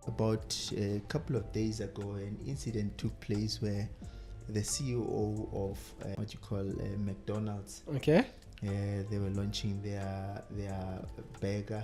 About a couple of days ago, an incident took place where the CEO of McDonald's. Okay. They were launching their burger,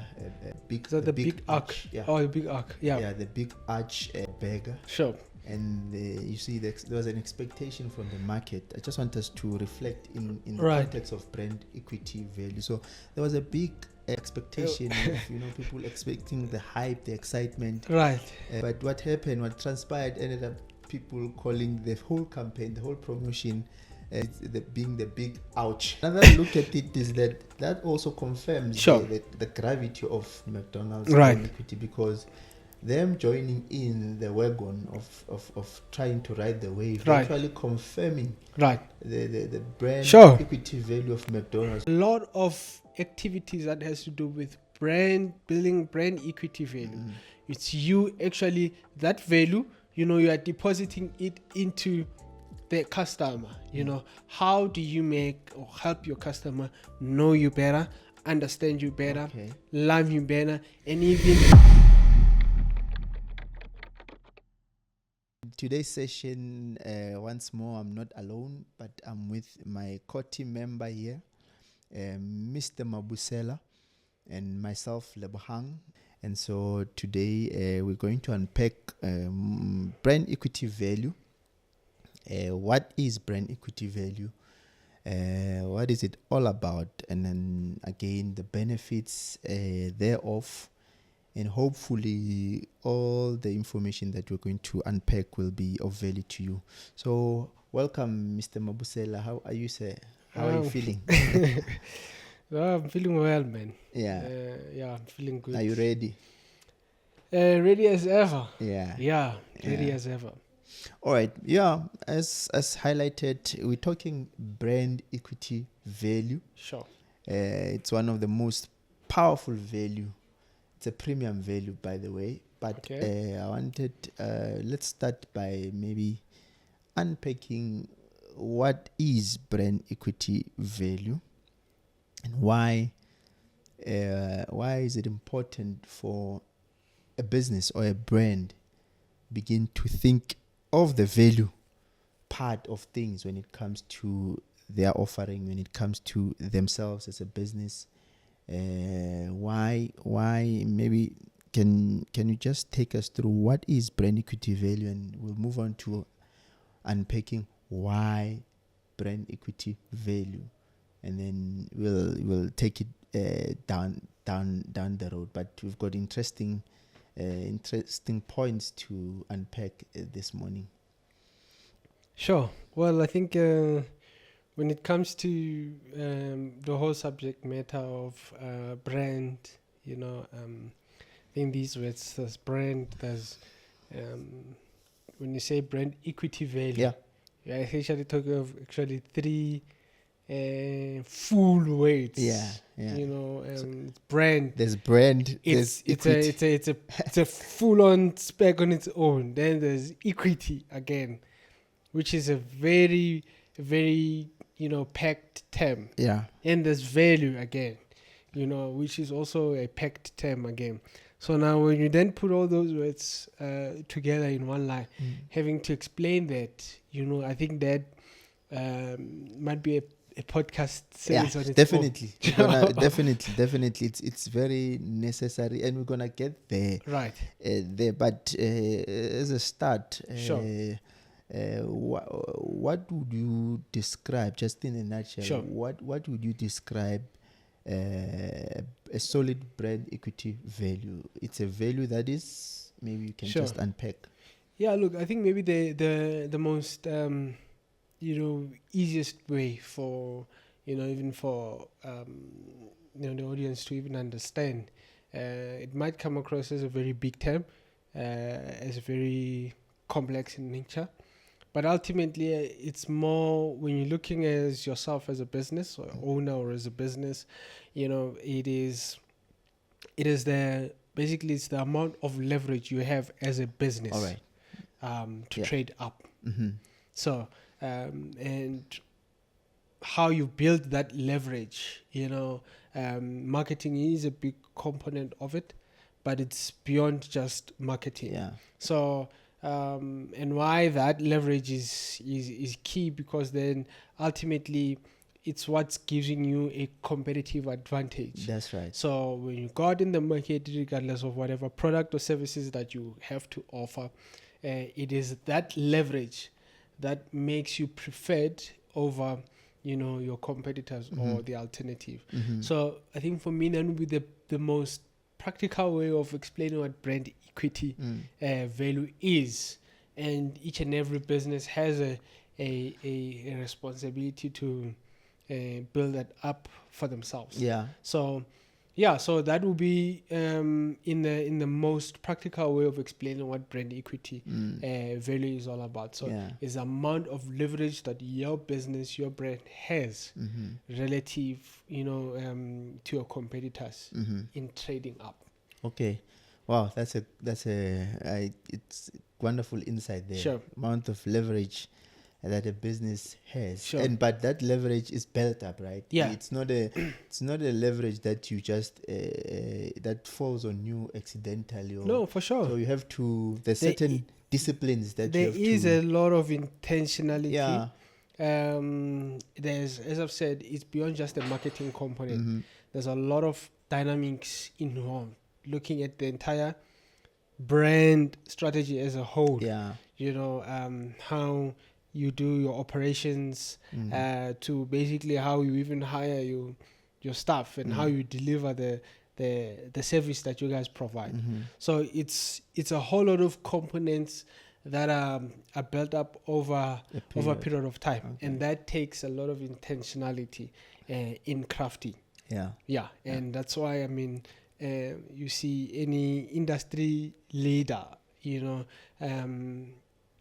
The big arch. Yeah. Oh, the big arch. Yeah. Yeah, the big arch burger. Sure. And you see, there was an expectation from the market. I just want us to reflect in the Right. context of brand equity value. So there was a big expectation of people expecting the hype, the excitement. Right. But what happened, what transpired, ended up people calling the whole campaign, the whole promotion, being the big ouch. Another look at it is that also confirms Sure. the gravity of McDonald's Right. brand equity, because them joining in the wagon of trying to ride the wave, Right. actually confirming Right. the brand Sure. equity value of McDonald's. A lot of activities that has to do with brand building, brand equity value. It's you actually, that value, you are depositing it into the customer. How do you make or help your customer know you better, understand you better, Okay. love you better, and even Today's session, once more, I'm not alone, but I'm with my core team member here, Mr. Mabusela, and myself, Lebohang. And so today we're going to unpack brand equity value. What is brand equity value? What is it all about? And then again, the benefits thereof. And hopefully all the information that we're going to unpack will be of value to you. So welcome, Mr. Mabusela. How are you, sir? How are you feeling? I'm feeling well, man. Yeah. I'm feeling good. Are you ready? Ready as ever. Yeah. Ready as ever. All right. Yeah. As highlighted, we're talking brand equity value. Sure. It's one of the most powerful value. It's a premium value, by the way. But Okay. I wanted, let's start by maybe unpacking what is brand equity value and why is it important for a business or a brand begin to think of the value part of things when it comes to their offering, when it comes to themselves as a business. Why maybe can you just take us through what is brand equity value, and we'll move on to unpacking why brand equity value, and then we'll take it down the road. But we've got interesting points to unpack this morning. Sure. Well, I think when it comes to the whole subject matter of brand, I think these words, there's brand, there's when you say brand equity value, you're essentially talking of actually three full words. It's brand. There's brand. It's equity. it's a full on spec on its own. Then there's equity again, which is a very, very packed term. Yeah. And there's value again, which is also a packed term again. So now when you then put all those words together in one line, having to explain that, I think that might be a podcast series on its definitely. own. Definitely. It's very necessary, and we're gonna get there. Right. But as a start, Sure. what would you describe, just in a nutshell? Sure. What would you describe a solid brand equity value? It's a value that is, maybe you can just unpack. Yeah, look, I think maybe the most easiest way for even for the audience to even understand, it might come across as a very big term, as very complex in nature. But ultimately, it's more when you're looking as yourself as a business or owner or as a business, it is basically it's the amount of leverage you have as a business. All right. To trade up. Mm-hmm. So, and how you build that leverage, marketing is a big component of it. but it's beyond just marketing. Yeah. So and why that leverage is key, because then ultimately it's what's giving you a competitive advantage. That's right. So when you go out in the market, regardless of whatever product or services that you have to offer, it is that leverage that makes you preferred over, your competitors or the alternative. So I think for me, that would be the most practical way of explaining what brand equity value is. And each and every business has a responsibility to build that up for themselves. Yeah. So that will be in the most practical way of explaining what brand equity value is all about. So it's the amount of leverage that your business, your brand has relative, to your competitors in trading up. Okay. Wow, it's wonderful insight there. Sure. Amount of leverage that a business has, Sure. but that leverage is built up, right? Yeah. It's not a leverage that you just that falls on you accidentally. No, for sure. So you have to. There's certain disciplines that there you have is to. a lot of intentionality. Yeah. There's, as I've said, it's beyond just the marketing component. There's a lot of dynamics involved, looking at the entire brand strategy as a whole. Yeah. How you do your operations, to basically how you even hire your staff, and how you deliver the service that you guys provide. So it's a whole lot of components that are built up over a period of time, and that takes a lot of intentionality in crafting. Yeah. And that's why, I mean, you see any industry leader,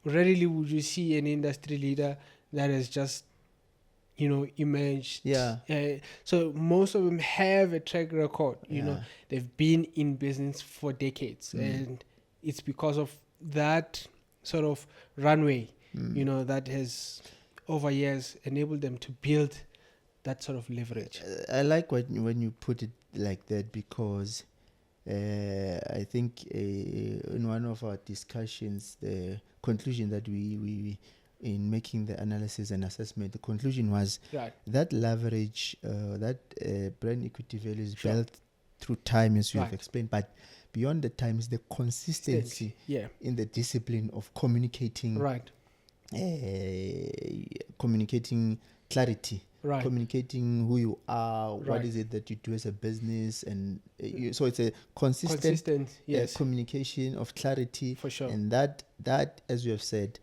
rarely would you see an industry leader that has just emerged. So most of them have a track record. They've been in business for decades, and it's because of that sort of runway that has over years enabled them to build that sort of leverage. I like when you put it like that, because I think in one of our discussions, the conclusion that we in making the analysis and assessment, the conclusion was that leverage, that brand equity value is built through time, as you have explained, but beyond the time is the consistency in the discipline of communicating, communicating clarity, communicating who you are, what is it that you do as a business, and so it's a consistent communication of clarity, for sure. And that as you have said,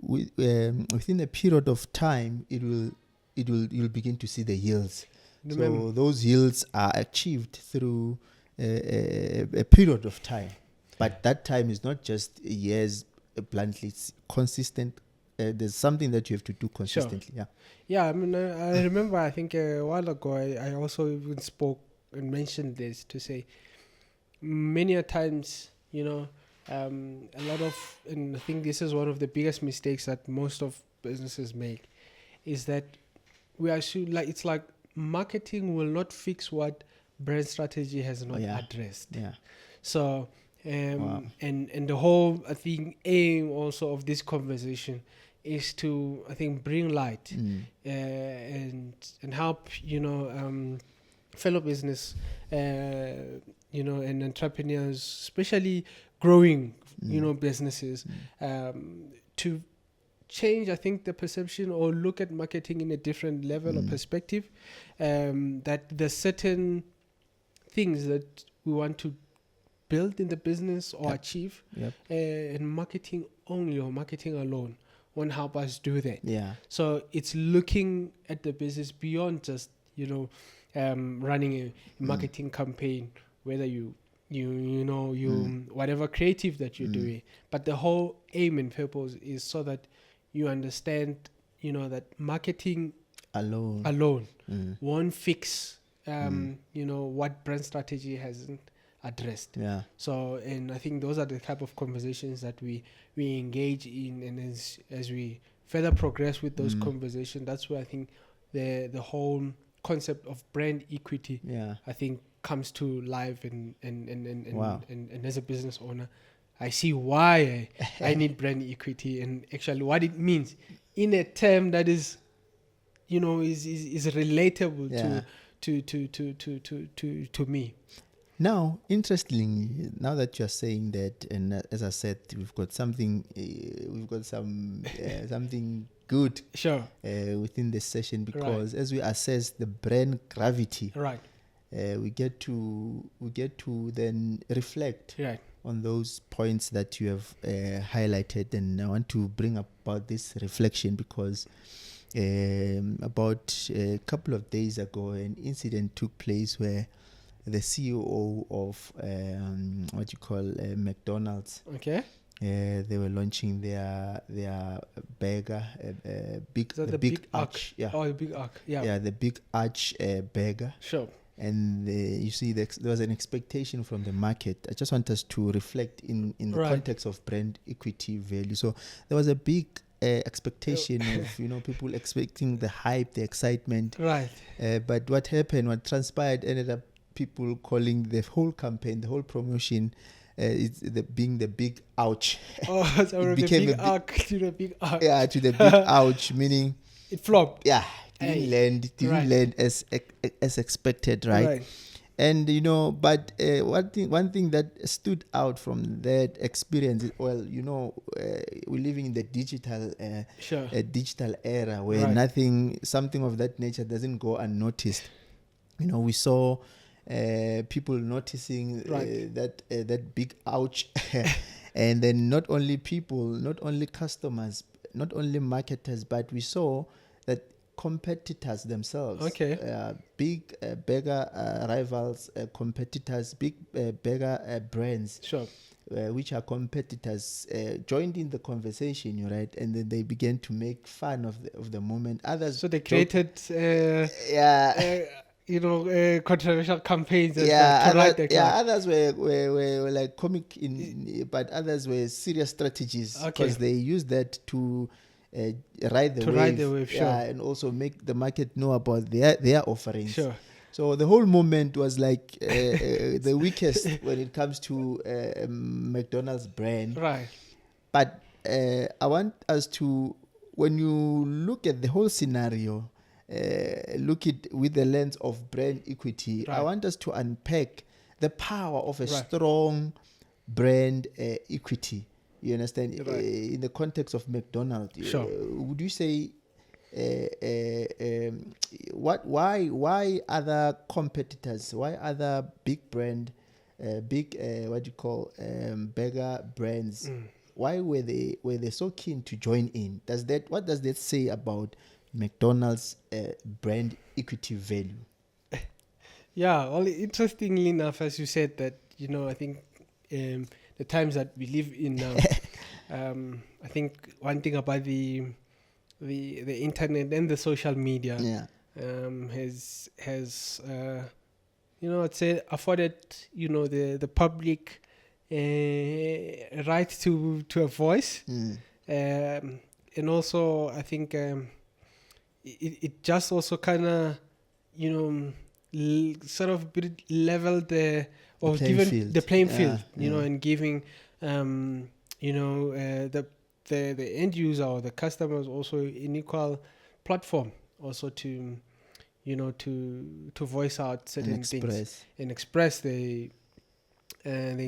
within a period of time, you'll begin to see the yields. So those yields are achieved through a period of time, but that time is not just years. Bluntly, it's consistent. There's something that you have to do consistently. I mean, I remember, I think a while ago, I also even spoke and mentioned this to say many a times, a lot of, and I think this is one of the biggest mistakes that most of businesses make, is that we assume, like, it's like marketing will not fix what brand strategy has not addressed. So and the whole, I think, aim also of this conversation is to, I think, bring light and help fellow business and entrepreneurs, especially growing businesses, to change, I think, the perception or look at marketing in a different level of perspective, that there's certain things that we want to build in the business or achieve, and marketing only or marketing alone won't help us do that. So it's looking at the business beyond just running a marketing campaign, whether you whatever creative that you're doing, but the whole aim and purpose is so that you understand that marketing alone won't fix what brand strategy hasn't addressed. So, and I think those are the type of conversations that we engage in, and as we further progress with those conversations, that's where I think the whole concept of brand equity, I think, comes to life and Wow. and as a business owner, I see why I need brand equity and actually what it means in a term that is, is relatable Yeah. to me. Now, interestingly, now that you're saying that, and as I said, we've got something, something good Sure. within this session, because as we assess the brand gravity, Right. we get to then reflect Right. on those points that you have highlighted, and I want to bring about this reflection because about a couple of days ago, an incident took place where the CEO of what you call McDonald's. Okay. They were launching their burger, the big arch. Yeah. Oh, the big arc. Yeah. Yeah, the big arch burger. Sure. And you see, there was an expectation from the market. I just want us to reflect in the Right. context of brand equity value. So there was a big expectation of people expecting the hype, the excitement. Right. But what happened, what transpired, ended up people calling the whole campaign, the whole promotion, being the big ouch. Oh, so It the became big a big- arc to the big arc. Yeah, to the big ouch, meaning It flopped. yeah, Hey. didn't Right. land as expected, right? And but one thing that stood out from that experience is, well, we're living in the digital Sure. digital era where Right. something of that nature doesn't go unnoticed. We saw people noticing Right. that big ouch, and then not only people, not only customers, not only marketers, but we saw that competitors themselves, Okay. big burger rivals, competitors, big burger brands, Sure. which are competitors, joined in the conversation, right? And then they began to make fun of the moment. Others, So they created, yeah. controversial campaigns as well to ride the cloud. Others were like comic but others were serious strategies, because Okay. they used that to ride the To wave, ride the wave, sure. and also make the market know about their offerings. Sure. So the whole moment was like the weakest when it comes to McDonald's brand. Right. But I want us to, when you look at the whole scenario, look it with the lens of brand equity. I Right. want us to unpack the power of a Right. strong brand equity. You understand? Right. In the context of McDonald's, Sure. would you say why other competitors, why other big brand, burger brands, why were they so keen to join in? What does that say about McDonald's brand equity value? Yeah, well, interestingly enough, as you said that, I think the times that we live in now, I think one thing about the internet and the social media has I'd say afforded the public right to a voice, and also I think it just also kind of sort of level the playing field, and giving the end user or the customers also an equal platform also to to voice out certain things and express the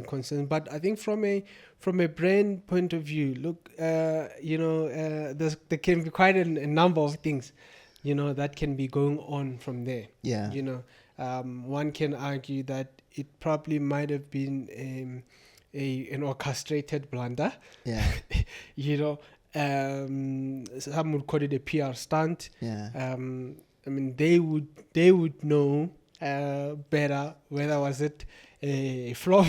concerns. But I think from a brand point of view, look, there can be quite a number of things that can be going on from there. One can argue that it probably might have been an orchestrated blunder. Some would call it a PR stunt. I mean, they would know better whether was it a flop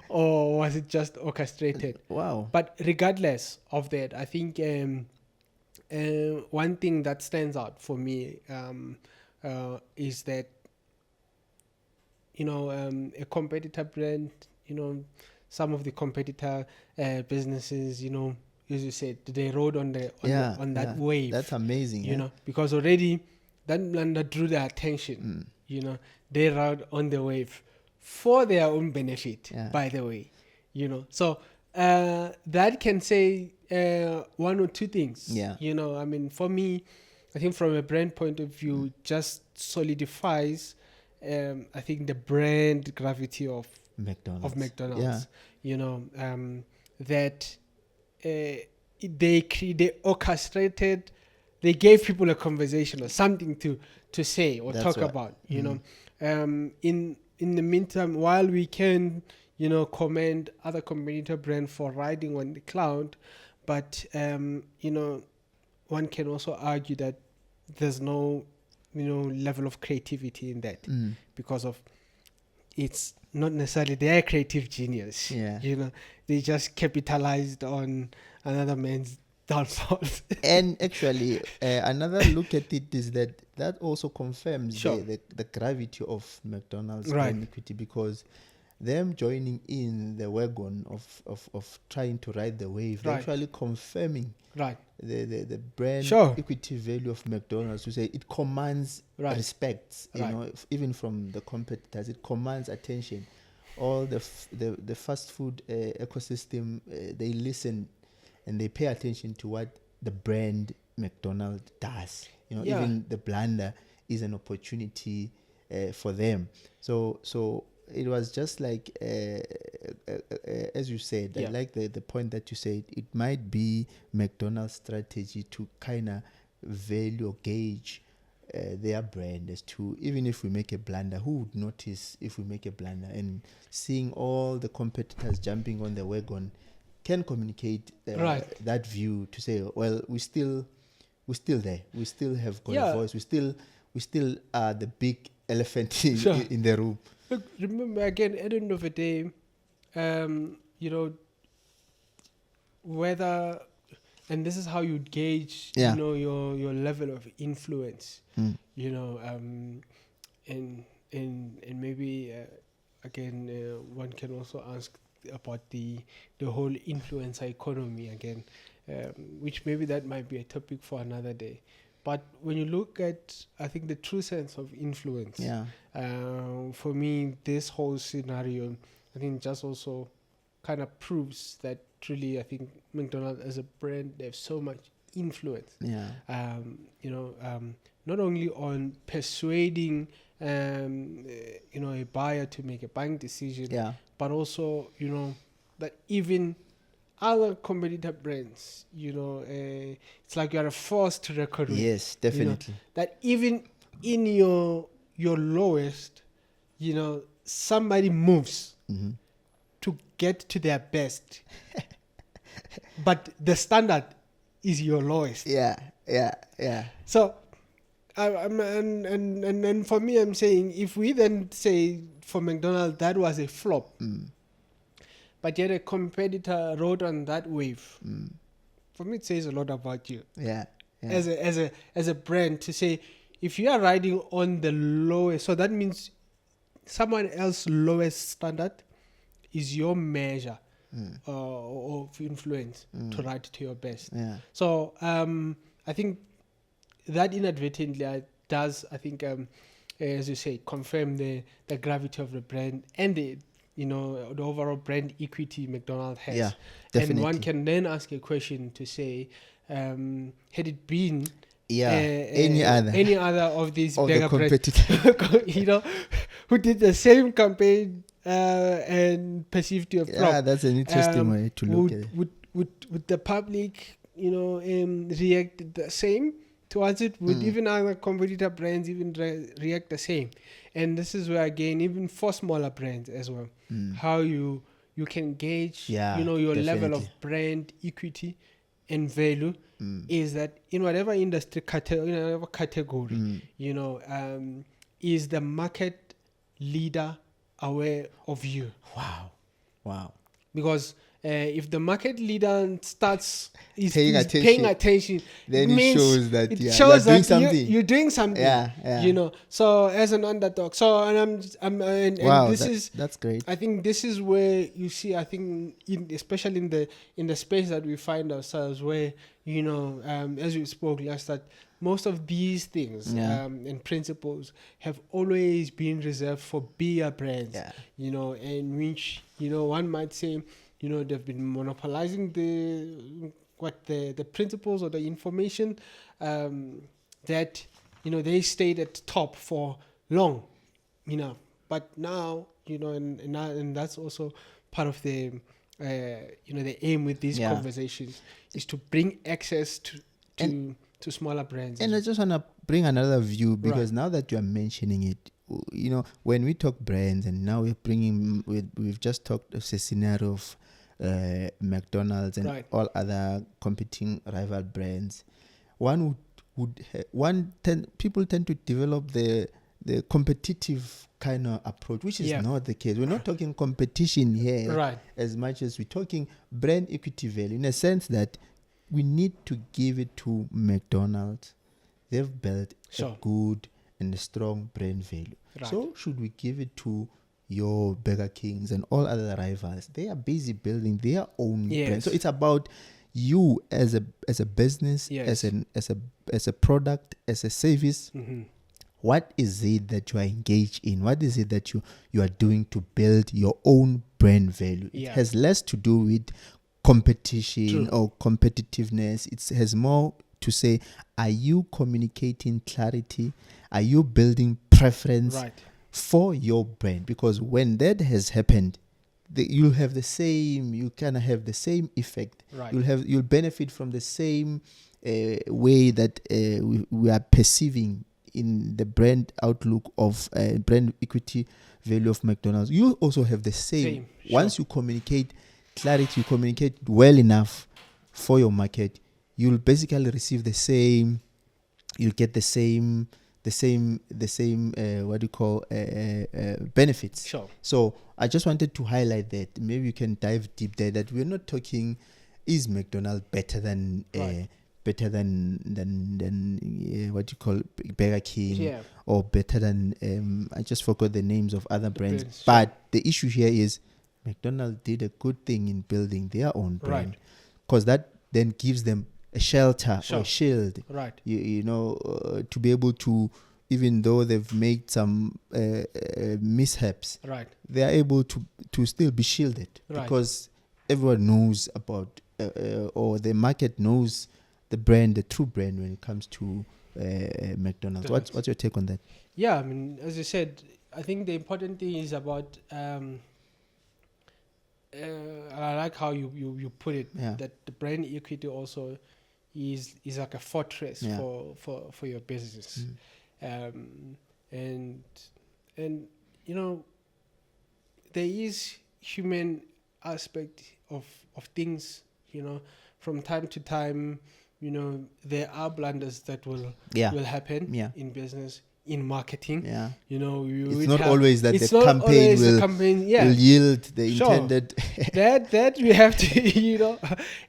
or was it just orchestrated. Wow. But regardless of that, I think one thing that stands out for me is that a competitor brand, some of the competitor businesses, as you said, they rode on that wave. That's amazing. Because already that blunder drew their attention. you know, they ride on the wave for their own benefit, by the way, you know. So that can say one or two things. You know, I mean, for me, I think from a brand point of view, just solidifies, I think, the brand gravity of McDonald's. You know, that they orchestrated, they gave people a conversation or something to say or talk about. You know, in the meantime, while we can, you know, commend other competitor brands for riding on the cloud, but you know, one can also argue that there's no, you know, level of creativity in that, because of it's not necessarily their creative genius. You know, they just capitalized on another man's downfall. And actually, another look at it is that also confirms the gravity of McDonald's brand equity, because them joining in the wagon of trying to ride the wave, they're actually confirming the brand equity value of McDonald's, to say it commands respect, you know, even from the competitors. It commands attention. All the fast food ecosystem, they listen and they pay attention to what the brand McDonald's does. You know, even the blunder is an opportunity for them. So it was just like, as you said, I like the point that you said. It might be McDonald's strategy to kind of value or gauge their brand as to, even if we make a blunder, who would notice if we make a blunder? And seeing all the competitors jumping on the wagon can communicate that view, to say, well, we're still there. We still have got a voice. We still are the big elephant in the room. Look, remember, again, at the end of the day, you know, whether, and this is how you gauge, you know, your level of influence, you know, and maybe again, one can also ask about the whole influencer economy again, which maybe that might be a topic for another day. But when you look at, I think, the true sense of influence, for me, this whole scenario, I think, just also kind of proves that truly, I think, McDonald's as a brand, they have so much influence. You know, not only on persuading, you know, a buyer to make a buying decision, but also, you know, that even other competitor brands, you know, it's like you're a force to reckon with. Yes, definitely. You know, that even in your lowest, you know, somebody moves to get to their best, but the standard is your lowest. So, and for me, I'm saying, if we then say for McDonald's that was a flop, but yet a competitor rode on that wave, for me it says a lot about you. As a brand, to say, if you are riding on the lowest, so that means someone else's lowest standard is your measure of influence to ride to your best. So I think that inadvertently does, I think, as you say, confirm the gravity of the brand and the, you know, the overall brand equity McDonald's has. Definitely. And one can then ask a question to say, had it been any other of these of bigger the competitors, you know, who did the same campaign and perceived to have flop. That's an interesting way to look at it. Would the public, you know, react the same towards it? Would even other competitor brands even react the same? And this is where, again, even for smaller brands as well, how you can gauge, you know, your level of brand equity and value is that in whatever industry category, you know, is the market leader aware of you? Wow. Because if the market leader starts Paying is paying attention, then it it means shows that it you're shows doing that something. you're doing something. Yeah. You know, so as an underdog, so and Wow, this that's great. I think this is where you see, I think, especially in the space that we find ourselves, where, you know, as we spoke last, that most of these things and principles have always been reserved for bigger brands, you know, and which, you know, one might say, you know, they've been monopolizing the principles or the information that, you know, they stayed at the top for long, you know. But now, you know, and that's also part of the, you know, the aim with these conversations is to bring access to smaller brands. And I just want to bring another view, because now that you are mentioning it, you know, when we talk brands, and now we've just talked of a scenario of McDonald's and all other competing rival brands. People tend to develop the competitive kind of approach, which is not the case. We're not talking competition here as much as we're talking brand equity value, in a sense that we need to give it to McDonald's. They've built a good and a strong brand value. So should we give it to your Burger Kings and all other rivals? They are busy building their own brand. So it's about you as a business, as a product, as a service. What is it that you are engaged in? What is it that you are doing to build your own brand value? It has less to do with competition or competitiveness. It has more to say, are you communicating clarity? Are you building preference for your brand? Because when that has happened, you'll have the same, you kind of have the same effect. You'll benefit from the same way that we are perceiving in the brand outlook of brand equity value of McDonald's. You also have the same. Once you communicate clarity, you communicate well enough for your market, you'll basically receive the same. You'll get the same what do you call benefits. So I just wanted to highlight that. Maybe you can dive deep there, that we're not talking is McDonald's better than what you call Burger King, or better than I just forgot the names of other brands. But the issue here is McDonald's did a good thing in building their own brand, because that then gives them a shelter or a shield, you know, to be able to, even though they've made some mishaps, they are able to still be shielded, because everyone knows about or the market knows the brand, the true brand, when it comes to McDonald's. What's your take on that? Yeah, I mean, as you said, I think the important thing is about I like how you put it, that the brand equity also is like a fortress for your business. And you know, there is human aspect of things, you know. From time to time, you know, there are blunders that will happen in business, in marketing. You know, it's not always that the campaign will yield the intended. that we have to, you know,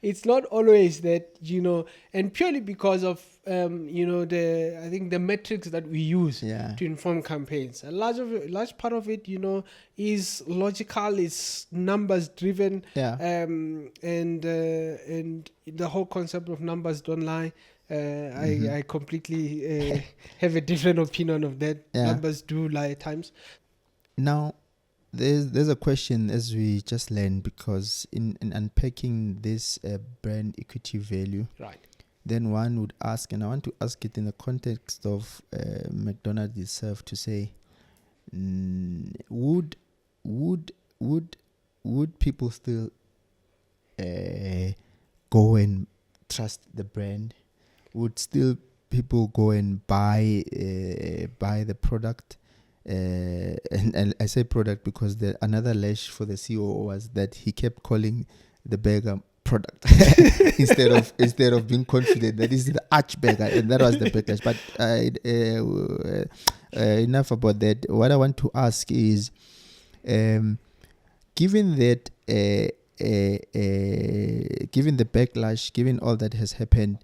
it's not always that, you know, and purely because of you know, I think the metrics that we use to inform campaigns, a large part of it, you know, is logical, it's numbers driven, and the whole concept of numbers don't lie. I completely have a different opinion of that. Numbers do lie at times. Now, there's a question as we just learned, because in unpacking this brand equity value, then one would ask, and I want to ask it in the context of McDonald's itself, to say, would people still go and trust the brand? Would still people go and buy the product? And I say product because another lash for the CEO was that he kept calling the burger product instead of being confident that this is the arch burger, and that was the backlash. But enough about that. What I want to ask is, given that given the backlash, given all that has happened,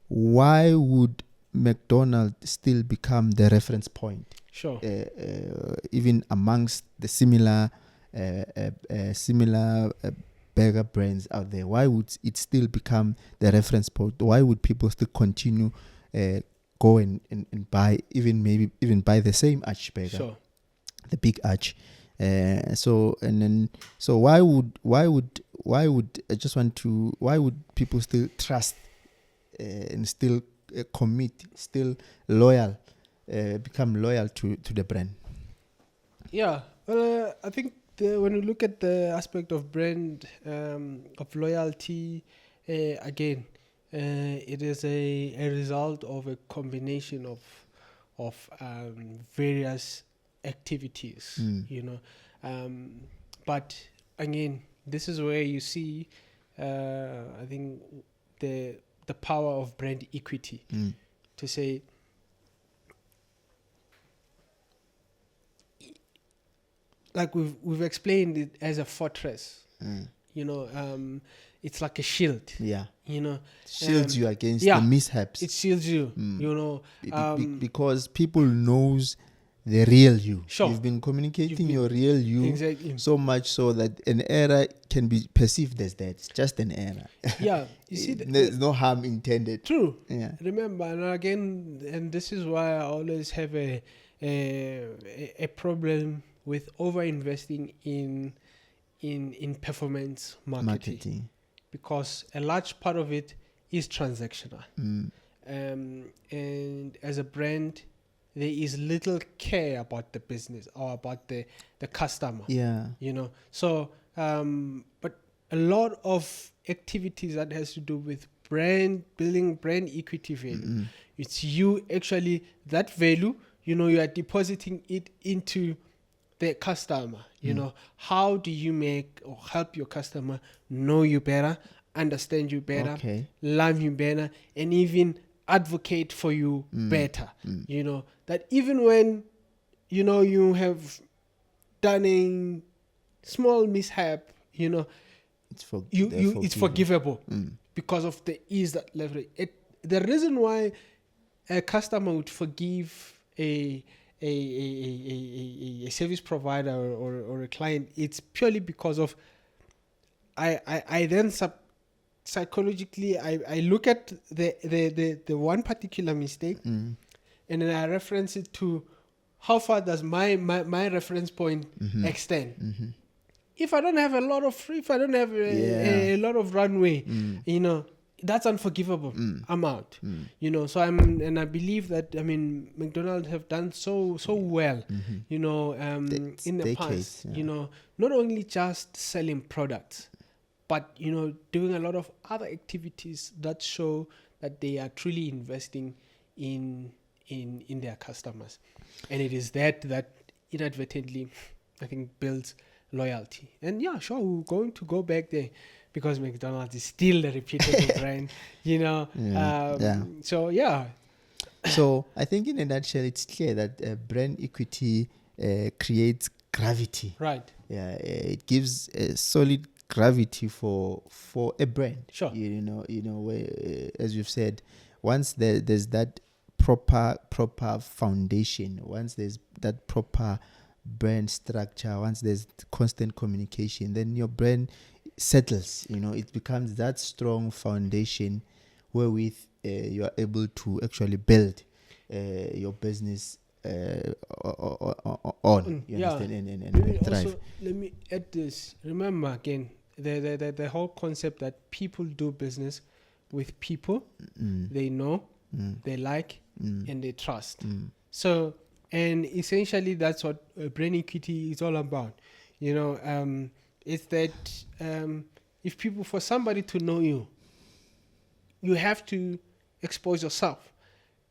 why would McDonald's still become the reference point? Sure. Even amongst the similar burger brands out there, why would it still become the reference point? Why would people still continue go and buy, even buy the same Arch burger, Sure. the big Arch? So why would people still trust and still commit, still loyal, become loyal to the brand? Yeah, well, I think when you look at the aspect of brand, of loyalty, again, it is a result of a combination of various activities, you know. But again, this is where you see, I think, the power of brand equity, to say, like we've explained it as a fortress, you know. It's like a shield, you know, shields you against the mishaps. It shields you, you know, because people knows the real you. Sure. You've been communicating your real you, exactly, so much so that an error can be perceived as that. It's just an error. Yeah, you see, there's no harm intended. True. Yeah. Remember, and again, and this is why I always have a problem with over investing in performance marketing, because a large part of it is transactional. And as a brand, there is little care about the business or about the customer. Yeah. You know, so but a lot of activities that has to do with brand building, brand equity value. It's you actually, that value, you know, you are depositing it into the customer. You know, how do you make or help your customer know you better, understand you better, love you better, and even advocate for you better? You know, that even when, you know, you have done a small mishap, you know, it's forgivable because of the ease that level. The reason why a customer would forgive a service provider or a client, it's purely because of I then psychologically I look at the one particular mistake, and then I reference it to how far does my reference point extend. If I don't have a lot of runway, you know, that's unforgivable. I'm out. You know, so I believe that, I mean, McDonald's have done so well, you know, in the past, you know, not only just selling products, but, you know, doing a lot of other activities that show that they are truly investing in their customers. And it is that inadvertently, I think, builds loyalty. And yeah, sure, we're going to go back there because McDonald's is still a reputable brand, you know. So yeah. So I think in a nutshell, it's clear that brand equity creates gravity. Right. Yeah, it gives a solid gravity for a brand. Sure. You know, where, as you've said, once there's that proper foundation, once there's that proper brand structure, once there's constant communication, then your brand settles. You know, it becomes that strong foundation wherewith you are able to actually build your business on. You understand? And thrive. Also, let me add this. Remember again, the whole concept that people do business with people they know, they like, and they trust. So, and essentially that's what brand equity is all about. You know, it's that if people, for somebody to know you, you have to expose yourself,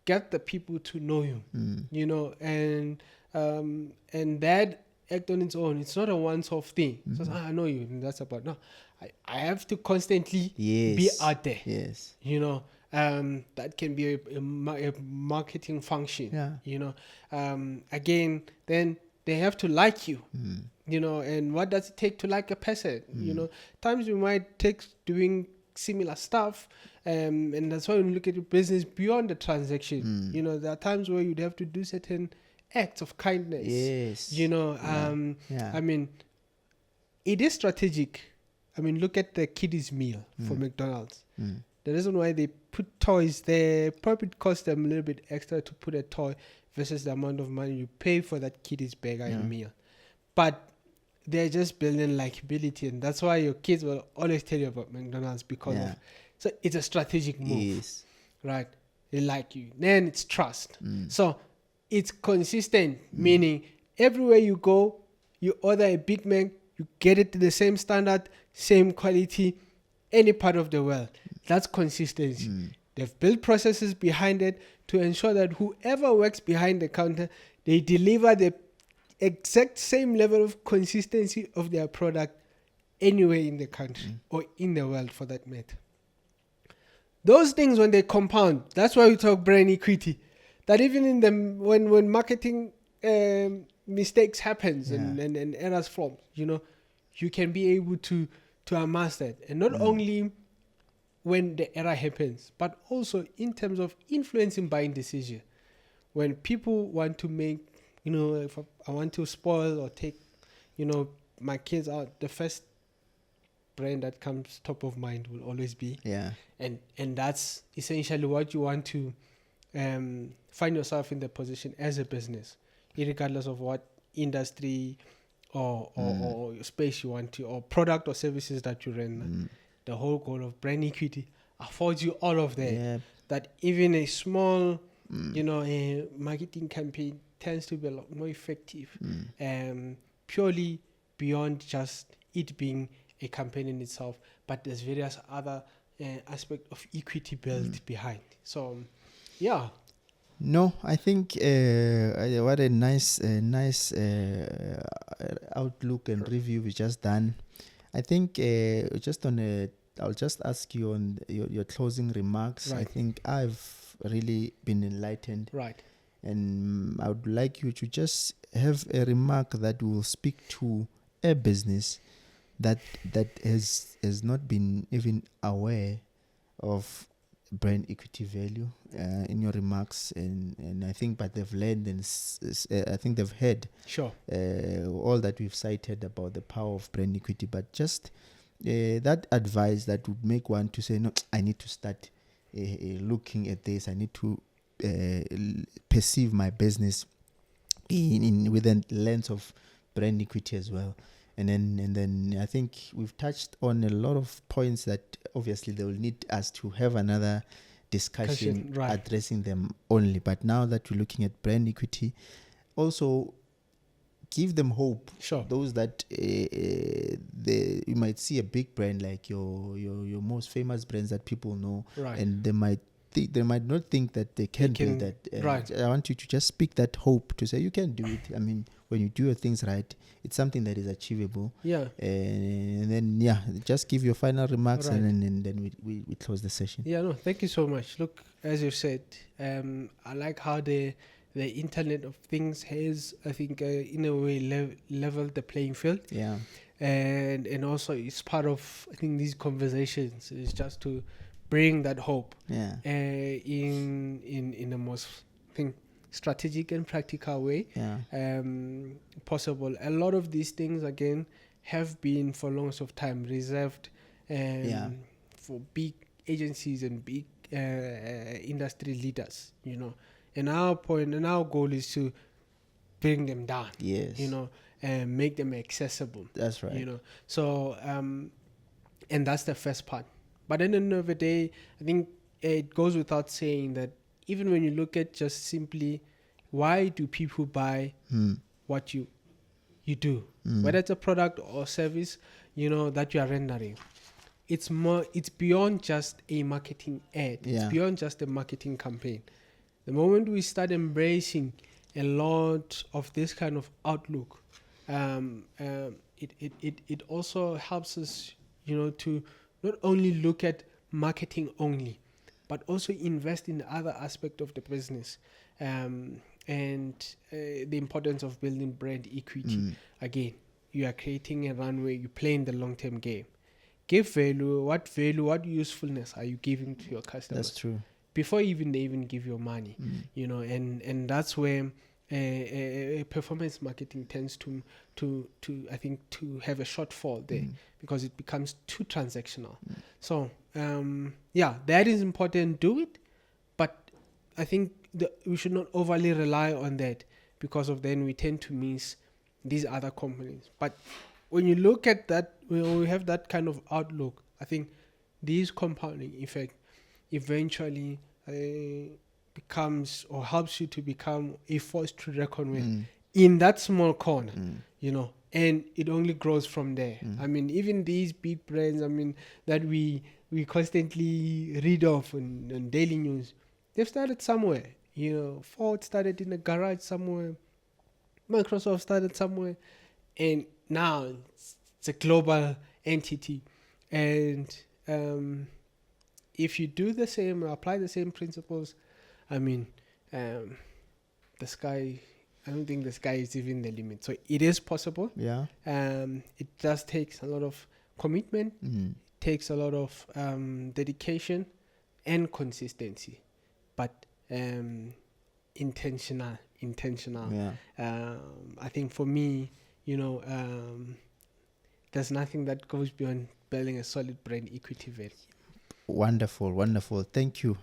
get the people to know you. You know, and that act on its own. It's not a once-off thing. So I know you, and that's about. No, I have to constantly be out there. Yes. You know, that can be a marketing function. Yeah. You know, again, then they have to like you. You know, and what does it take to like a person? You know, times we might take doing similar stuff, and that's why when you look at your business beyond the transaction, you know, there are times where you'd have to do certain acts of kindness. Yes. You know, I mean, it is strategic. I mean, look at the kiddies meal for McDonald's. The reason why they put toys there, probably cost them a little bit extra to put a toy versus the amount of money you pay for that kiddies burger and meal. But they're just building likability, and that's why your kids will always tell you about McDonald's because of, so it's a strategic move, right? They like you. Then it's trust. So it's consistent, meaning everywhere you go, you order a Big Mac, you get it to the same standard, same quality, any part of the world. That's consistency. They've built processes behind it to ensure that whoever works behind the counter, they deliver the exact same level of consistency of their product anywhere in the country or in the world for that matter. Those things, when they compound, that's why we talk brand equity. That even in the when marketing mistakes happens and errors form, you know, you can be able to amass that. And not only when the error happens, but also in terms of influencing buying decision. When people want to make, you know, if I want to spoil or take, you know, my kids out, the first brand that comes top of mind will always be. And that's essentially what you want to find yourself in the position as a business, regardless of what industry or space you want to, or product or services that you run. The whole goal of brand equity affords you all of that. That even a small, you know, a marketing campaign tends to be a lot more effective, purely beyond just it being a campaign in itself, but there's various other aspects of equity built behind. So, yeah. No, I think what a nice outlook and review we just done. I think just on a, I'll just ask you on your closing remarks. I think I've really been enlightened. And I would like you to just have a remark that will speak to a business that has not been even aware of brand equity value in your remarks, and I think, but they've learned, and I think they've heard all that we've cited about the power of brand equity, but just that advice that would make one to say, no, I need to start looking at this. I need to perceive my business in with a lens of brand equity as well. And then I think we've touched on a lot of points that obviously they will need us to have another discussion addressing them only. But now that we're looking at brand equity, also give them hope. Those that you might see a big brand like your most famous brands that people know, and they might not think that they can do that. I want you to just speak that hope to say you can do it. I mean, when you do your things right, it's something that is achievable. And then just give your final remarks, and then we close the session. Thank you so much. Look, as you said, I like how the Internet of Things has, I think, in a way leveled the playing field. And also it's part of, I think, these conversations is just to bring that hope in the most, I think, strategic and practical way possible. A lot of these things, again, have been for longest of time reserved for big agencies and big industry leaders, you know. And our point and our goal is to bring them down, you know, and make them accessible. That's right. You know, so and that's the first part. But at the end of the day, I think it goes without saying that even when you look at just simply why do people buy what you do, whether it's a product or service, you know, that you are rendering, it's beyond just a marketing ad. It's beyond just a marketing campaign. The moment we start embracing a lot of this kind of outlook, it also helps us, you know, to not only look at marketing only, but also invest in the other aspect of the business. And and the importance of building brand equity. Again, you are creating a runway, you're playing the long-term game. Give value, what usefulness are you giving to your customers? That's true. Before they even give you money, and that's where performance marketing tends to I think to have a shortfall there, because it becomes too transactional. So that is important. Do it, but I think we should not overly rely on that, because of then we tend to miss these other components. But when you look at that, when we have that kind of outlook, I think these compounding effect eventually becomes or helps you to become a force to reckon with in that small corner, and it only grows from there. I mean, even these big brands, that we constantly read of on daily news, they've started somewhere. Ford started in a garage somewhere, Microsoft started somewhere, and now it's a global entity. And if you do the same, apply the same principles, the sky, I don't think the sky is even the limit. So it is possible. Yeah. It does take a lot of commitment, takes a lot of dedication and consistency, but intentional. Yeah. I think for me, there's nothing that goes beyond building a solid brand equity value. Wonderful. Thank you.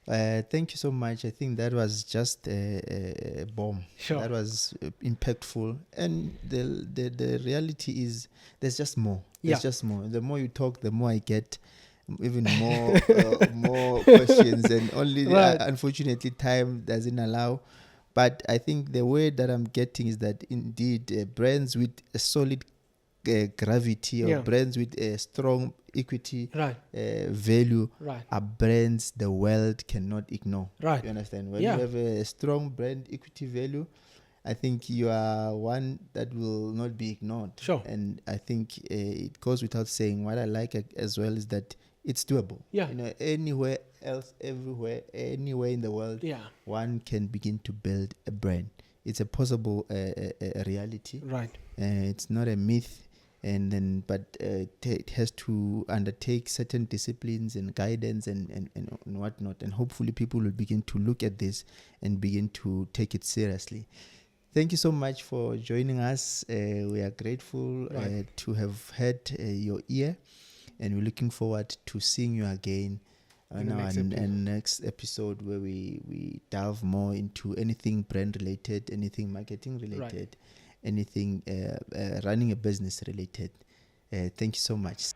Thank you so much. I think that was just a bomb. Sure. That was impactful. And the reality is there's just more. There's just more. The more you talk, the more I get even more more questions, and only unfortunately time doesn't allow. But I think the word that I'm getting is that indeed brands with a solid gravity, or brands with a strong equity value are brands the world cannot ignore. You understand? When you have a strong brand equity value, I think you are one that will not be ignored. Sure. And I think it goes without saying, what I like as well is that it's doable. Yeah. Anywhere else, everywhere, anywhere in the world, one can begin to build a brand. It's a possible a reality. Right. It's not a myth. But it has to undertake certain disciplines and guidance and whatnot. And hopefully people will begin to look at this and begin to take it seriously. Thank you so much for joining us. We are grateful to have had your ear, and we're looking forward to seeing you again on our next episode, where we delve more into anything brand related, anything marketing related, anything running a business related. Thank you so much.